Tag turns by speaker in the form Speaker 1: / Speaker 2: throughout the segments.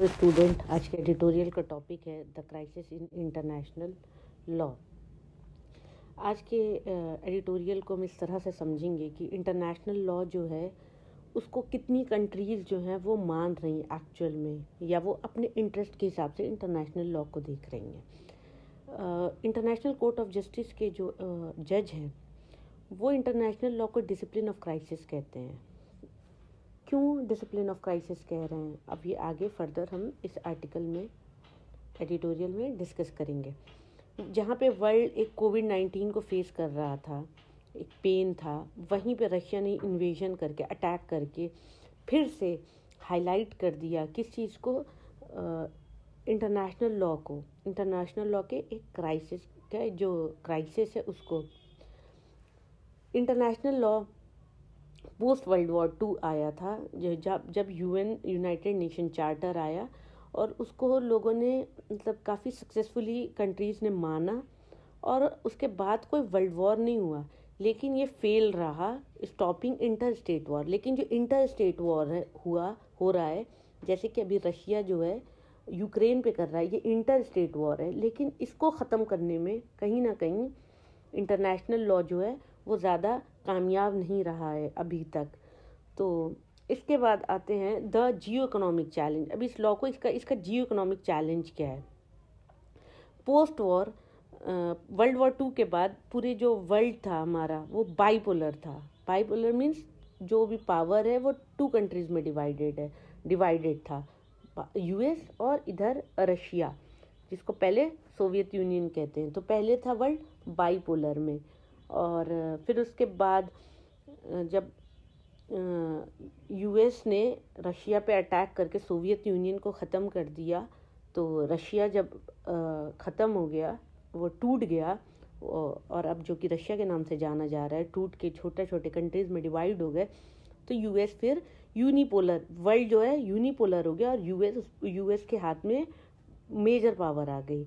Speaker 1: Student, आज के editorial का टॉपिक है the crisis in international law. आज के एडिटोरियल को हम इस तरह से समझेंगे कि इंटरनेशनल लॉ जो है उसको कितनी कंट्रीज़ जो हैं वो मान रही हैं एक्चुअल में, या वो अपने इंटरेस्ट के हिसाब से इंटरनेशनल लॉ को देख रही हैं। इंटरनेशनल कोर्ट ऑफ जस्टिस के जो जज हैं वो इंटरनेशनल लॉ को डिसिप्लिन ऑफ क्राइसिस कहते हैं। क्यों डिसिप्लिन ऑफ क्राइसिस कह रहे हैं, अब ये आगे फर्दर हम इस आर्टिकल में एडिटोरियल में डिस्कस करेंगे। जहाँ पे वर्ल्ड एक कोविड-19 को फेस कर रहा था, एक पेन था, वहीं पे रशिया ने इन्वेजन करके, अटैक करके फिर से हाईलाइट कर दिया किस चीज़ को, इंटरनेशनल लॉ को, इंटरनेशनल लॉ के एक क्राइसिस का जो क्राइसिस है उसको। International law post world war 2 आया था, जब यूएन यूनाइटेड नेशन चार्टर आया और उसको लोगों ने मतलब काफ़ी सक्सेसफुली कंट्रीज़ ने माना, और उसके बाद कोई वर्ल्ड वॉर नहीं हुआ, लेकिन ये फेल रहा स्टॉपिंग इंटर स्टेट वॉर। लेकिन जो इंटर स्टेट वॉर है हो रहा है, जैसे कि अभी रशिया जो है यूक्रेन पे कर रहा है, ये इंटर स्टेट वॉर है, लेकिन इसको ख़त्म करने में कहीं ना कहीं इंटरनेशनल लॉ जो है वो ज़्यादा कामयाब नहीं रहा है अभी तक। तो इसके बाद आते हैं द जियो इकोनॉमिक चैलेंज। अब इस लॉ को इसका जियो इकोनॉमिक चैलेंज क्या है। पोस्ट वॉर वर्ल्ड वॉर 2 के बाद पूरे जो वर्ल्ड था हमारा वो बाइपोलर था। बाइपोलर मीन्स जो भी पावर है वो 2 कंट्रीज़ में डिवाइडेड था, यूएस और इधर रशिया, जिसको पहले सोवियत यूनियन कहते हैं। तो पहले था वर्ल्ड बाइपोलर में, और फिर उसके बाद जब यूएस ने रशिया पे अटैक करके सोवियत यूनियन को ख़त्म कर दिया, तो रशिया जब ख़त्म हो गया, वो टूट गया, और अब जो कि रशिया के नाम से जाना जा रहा है, टूट के छोटे छोटे कंट्रीज़ में डिवाइड हो गए। तो यूएस फिर यूनिपोलर, वर्ल्ड जो है यूनिपोलर हो गया, और यूएस के हाथ में मेजर पावर आ गई।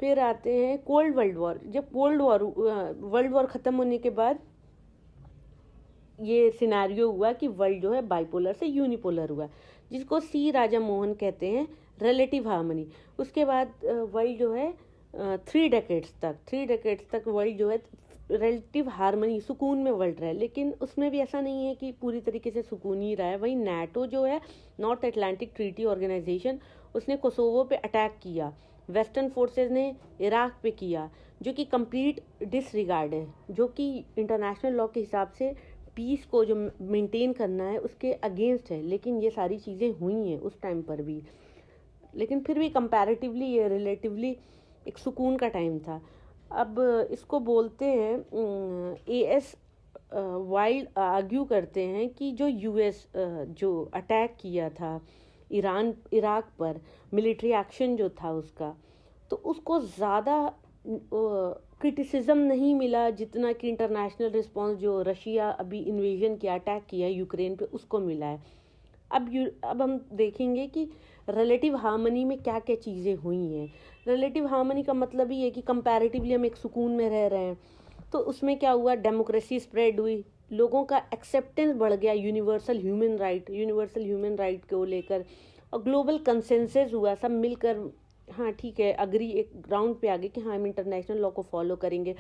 Speaker 1: फिर आते हैं कोल्ड वर्ल्ड वॉर। जब वर्ल्ड वॉर ख़त्म होने के बाद ये सिनेरियो हुआ कि वर्ल्ड जो है बाइपोलर से यूनिपोलर हुआ, जिसको सी राजा मोहन कहते हैं रिलेटिव हार्मनी। उसके बाद वर्ल्ड जो है 3 डेकेड्स तक वर्ल्ड जो है रिलेटिव हार्मनी, सुकून में वर्ल्ड रहा है। लेकिन उसमें भी ऐसा नहीं है कि पूरी तरीके से सुकून ही रहा है। वहीं नाटो जो है, नॉर्थ अटलांटिक ट्रीटी ऑर्गेनाइजेशन, उसने कोसोवो पे अटैक किया, वेस्टर्न फोर्सेस ने इराक पे किया, जो कि कंप्लीट डिसरिगार्ड है, जो कि इंटरनेशनल लॉ के हिसाब से पीस को जो मेंटेन करना है उसके अगेंस्ट है। लेकिन ये सारी चीज़ें हुई हैं उस टाइम पर भी, लेकिन फिर भी कंपैरेटिवली ये रिलेटिवली एक सुकून का टाइम था। अब इसको बोलते हैं एएस वाइल्ड आर्ग्यू करते हैं कि जो यूएस जो अटैक किया था इराक पर, मिलिट्री एक्शन जो था उसका, तो उसको ज़्यादा क्रिटिसिज्म नहीं मिला जितना कि इंटरनेशनल रिस्पांस जो रशिया अभी इन्वेजन किया, अटैक किया यूक्रेन पे, उसको मिला है। अब हम देखेंगे कि रिलेटिव हार्मनी में क्या क्या चीज़ें हुई हैं। रिलेटिव हार्मनी का मतलब ही है कि कंपैरेटिवली हम एक सुकून में रह रहे हैं। तो उसमें क्या हुआ, डेमोक्रेसी स्प्रेड हुई, लोगों का एक्सेप्टेंस बढ़ गया यूनिवर्सल ह्यूमन राइट को लेकर, और ग्लोबल कंसेंसस हुआ, सब मिलकर हाँ ठीक है अग्री एक ग्राउंड पे आ गए कि हाँ हम इंटरनेशनल लॉ को फॉलो करेंगे।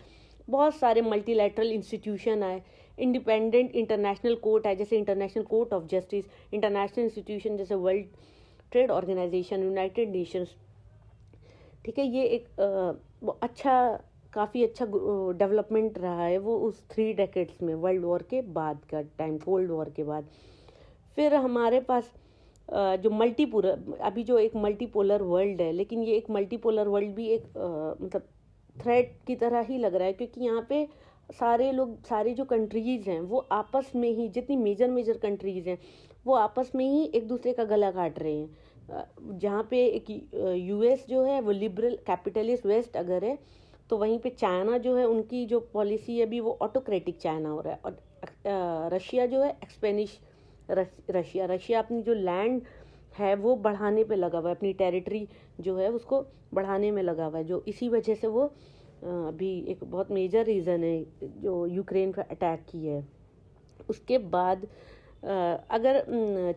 Speaker 1: बहुत सारे मल्टीलैटरल इंस्टीट्यूशन आए, इंडिपेंडेंट इंटरनेशनल कोर्ट है, जैसे international court of justice, international institution जैसे World Trade Organization, United Nations. ठीक है, ये एक काफ़ी अच्छा डेवलपमेंट रहा है वो उस 3 डेकेड्स में, वर्ल्ड वॉर के बाद का टाइम, कोल्ड वॉर के बाद। फिर हमारे पास जो अभी जो एक मल्टीपोलर वर्ल्ड है, लेकिन ये एक मल्टीपोलर वर्ल्ड भी एक मतलब थ्रेट की तरह ही लग रहा है, क्योंकि यहाँ पे सारे जो कंट्रीज़ हैं वो आपस में ही, जितनी मेजर कंट्रीज़ हैं वो आपस में ही एक दूसरे का गला काट रहे हैं। जहाँ पे एक यूएस जो है वो लिबरल कैपिटलिस्ट वेस्ट अगर है, तो वहीं पे चाइना जो है उनकी जो पॉलिसी है अभी वो ऑटोक्रेटिक चाइना हो रहा है, और रशिया जो है एक्सपेनिश रशिया अपनी जो लैंड है वो बढ़ाने पे लगा हुआ है, अपनी टेरिटरी जो है उसको बढ़ाने में लगा हुआ है, जो इसी वजह से वो अभी एक बहुत मेजर रीज़न है जो यूक्रेन पर अटैक की है। उसके बाद अगर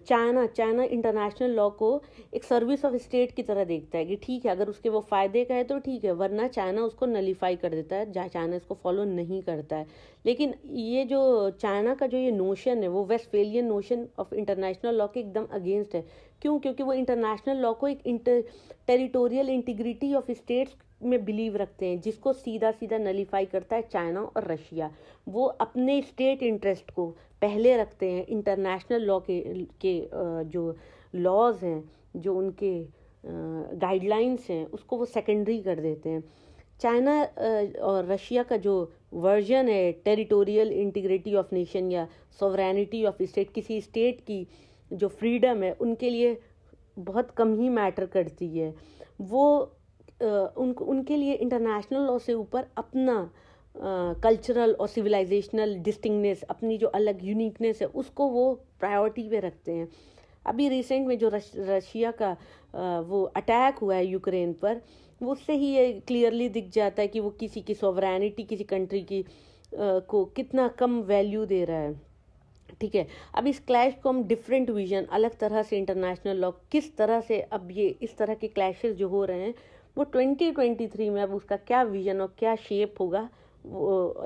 Speaker 1: चाइना इंटरनेशनल लॉ को एक सर्विस ऑफ स्टेट की तरह देखता है कि ठीक है, अगर उसके वो फ़ायदे का है तो ठीक है, वरना चाइना उसको नलीफाई कर देता है, जहाँ चाइना इसको फॉलो नहीं करता है। लेकिन ये जो चाइना का जो ये नोशन है, वो Westphalian notion of international law के एकदम अगेंस्ट है। क्यों? क्योंकि वो इंटरनेशनल लॉ को एक टेरिटोरियल इंटीग्रिटी ऑफ स्टेट्स में बिलीव रखते हैं, जिसको सीधा सीधा नलीफाई करता है चाइना और रशिया। वो अपने स्टेट इंटरेस्ट को पहले रखते हैं, इंटरनेशनल लॉ के जो लॉज हैं, जो उनके गाइडलाइंस हैं, उसको वो सेकेंडरी कर देते हैं। चाइना और रशिया का जो वर्जन है टेरिटोरियल इंटीग्रिटी ऑफ नेशन या सॉवरेनिटी ऑफ स्टेट, किसी स्टेट की जो फ्रीडम है उनके लिए बहुत कम ही मैटर करती है। वो उनके लिए इंटरनेशनल लॉ से ऊपर अपना कल्चरल और सिविलाइजेशनल डिस्टिंगनेस, अपनी जो अलग यूनिकनेस है, उसको वो प्रायोरिटी पे रखते हैं। अभी रिसेंट में जो रशिया का वो अटैक हुआ है यूक्रेन पर, वो उससे ही ये क्लियरली दिख जाता है कि वो किसी की सॉवरेनिटी, किसी कंट्री की को कितना कम वैल्यू दे रहा है। ठीक है, अब इस क्लैश को हम डिफरेंट विजन, अलग तरह से इंटरनेशनल लॉ किस तरह से, अब ये इस तरह के क्लैशेस जो हो रहे हैं वो 2023 में अब उसका क्या विजन और क्या शेप होगा,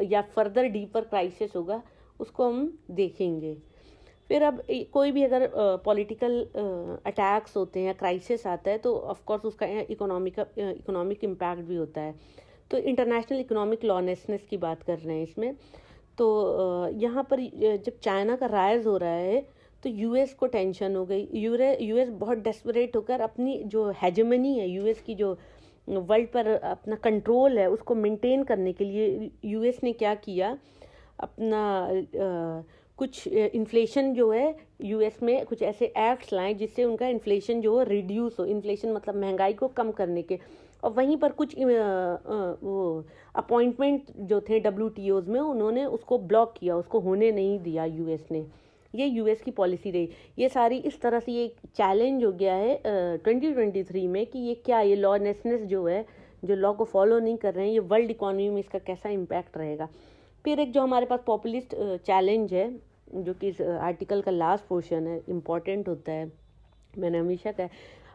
Speaker 1: या फर्दर डीपर क्राइसिस होगा, उसको हम देखेंगे। फिर अब कोई भी अगर पॉलिटिकल अटैक्स होते हैं, क्राइसिस आता है, तो ऑफ कोर्स उसका इकोनॉमिक इम्पैक्ट भी होता है। तो इंटरनेशनल इकोनॉमिक लॉलेसनेस की बात कर रहे हैं इसमें। तो यहाँ पर जब चाइना का राइज हो रहा है तो यूएस को टेंशन हो गई। यूएस बहुत डेस्परेट होकर अपनी जो हेजेमनी है, यूएस की जो वर्ल्ड पर अपना कंट्रोल है, उसको मेंटेन करने के लिए यूएस ने क्या किया, अपना कुछ इन्फ्लेशन जो है यूएस में कुछ ऐसे एक्ट्स लाए जिससे उनका इन्फ्लेशन जो है रिड्यूस हो। इन्फ्लेशन मतलब महंगाई को कम करने के। और वहीं पर कुछ वो अपॉइंटमेंट जो थे WTOs में, उन्होंने उसको ब्लॉक किया, उसको होने नहीं दिया यूएस ने। ये यूएस की पॉलिसी रही। ये सारी इस तरह से ये चैलेंज हो गया है 2023 में कि ये क्या, ये लॉलेसनेस जो है, जो लॉ को फॉलो नहीं कर रहे हैं, ये वर्ल्ड इकोनॉमी में इसका कैसा इम्पैक्ट रहेगा। फिर एक जो हमारे पास पॉपुलिस्ट चैलेंज है, जो कि इस आर्टिकल का लास्ट पोर्शन है, इम्पॉर्टेंट होता है, मैंने हमेशा कहा।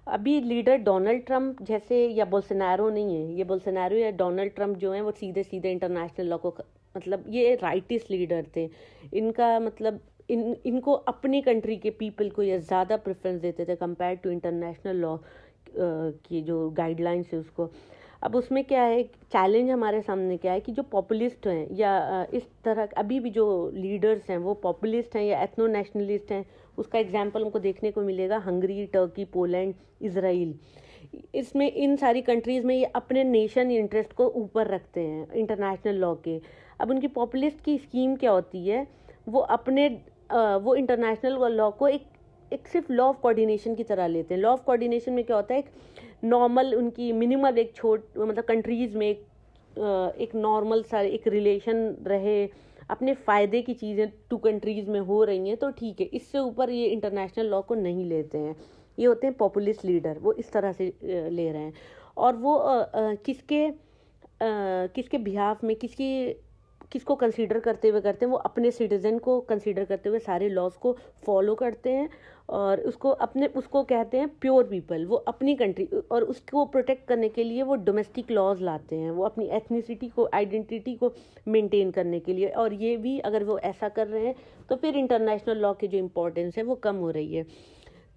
Speaker 1: अभी लीडर डोनाल्ड ट्रंप जैसे या बोल्सोनारो नहीं है, ये बोल्सोनारो या डोनाल्ड ट्रंप जो हैं वो सीधे सीधे इंटरनेशनल लॉ को, मतलब ये राइटिस्ट लीडर थे। इनका मतलब इनको अपनी कंट्री के पीपल को ये ज़्यादा प्रेफरेंस देते थे कंपेयर टू इंटरनेशनल लॉ की जो गाइडलाइंस है उसको। अब उसमें क्या है, चैलेंज हमारे सामने क्या है कि जो पॉपुलिस्ट हैं या इस तरह अभी भी जो लीडर्स हैं वो पॉपुलिस्ट हैं या एथनो नेशनलिस्ट हैं, उसका एग्जाम्पल हमको देखने को मिलेगा हंगरी, टर्की, पोलैंड, इजराइल। इसमें इन सारी कंट्रीज़ में ये अपने नेशन इंटरेस्ट को ऊपर रखते हैं इंटरनेशनल लॉ के। अब उनकी पॉपुलिस्ट की स्कीम क्या होती है, वो अपने वो इंटरनेशनल लॉ को एक सिर्फ लॉ ऑफ कोऑर्डिनेशन की तरह लेते हैं। लॉ ऑफ कोऑर्डिनेशन में क्या होता है, एक नॉर्मल उनकी मिनिमल एक मतलब कंट्रीज़ में एक नॉर्मल सा एक रिलेशन रहे, अपने फ़ायदे की चीज़ें टू कंट्रीज़ में हो रही हैं तो ठीक है, इससे ऊपर ये इंटरनेशनल लॉ को नहीं लेते हैं। ये होते हैं पॉपुलिस्ट लीडर, वो इस तरह से ले रहे हैं। और वो किसके बिहाफ में, किसको कंसीडर करते हुए करते हैं, वो अपने सिटीज़न को कंसीडर करते हुए सारे लॉज को फॉलो करते हैं और उसको कहते हैं प्योर पीपल। वो अपनी कंट्री और उसको प्रोटेक्ट करने के लिए वो डोमेस्टिक लॉज लाते हैं, वो अपनी एथनिसिटी को, आइडेंटिटी को मेंटेन करने के लिए। और ये भी अगर वो ऐसा कर रहे हैं तो फिर इंटरनेशनल लॉ की जो इम्पोर्टेंस है वो कम हो रही है।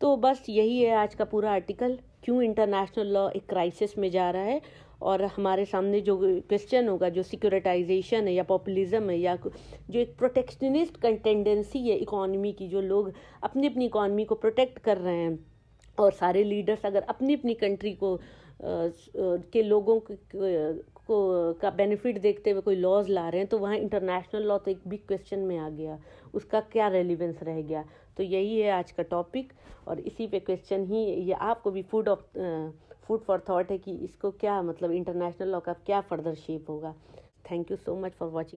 Speaker 1: तो बस यही है आज का पूरा आर्टिकल, क्यों इंटरनेशनल लॉ एक क्राइसिस में जा रहा है। और हमारे सामने जो क्वेश्चन होगा, जो सिक्योरिटाइजेशन है या पॉपुलिज्म है या जो एक प्रोटेक्शनिस्ट टेंडेंसी है इकोनॉमी की, जो लोग अपनी अपनी इकोनॉमी को प्रोटेक्ट कर रहे हैं और सारे लीडर्स अगर अपनी अपनी कंट्री को के लोगों को का बेनिफिट देखते हुए कोई लॉज ला रहे हैं, तो वहाँ इंटरनेशनल लॉ तो एक बिग क्वेश्चन में आ गया, उसका क्या रेलिवेंस रह गया। तो यही है आज का टॉपिक और इसी पे क्वेश्चन ही ये आपको भी फूड फॉर थॉट है कि इसको क्या मतलब इंटरनेशनल लॉ का क्या फर्दर शेप होगा। Thank you so much for watching.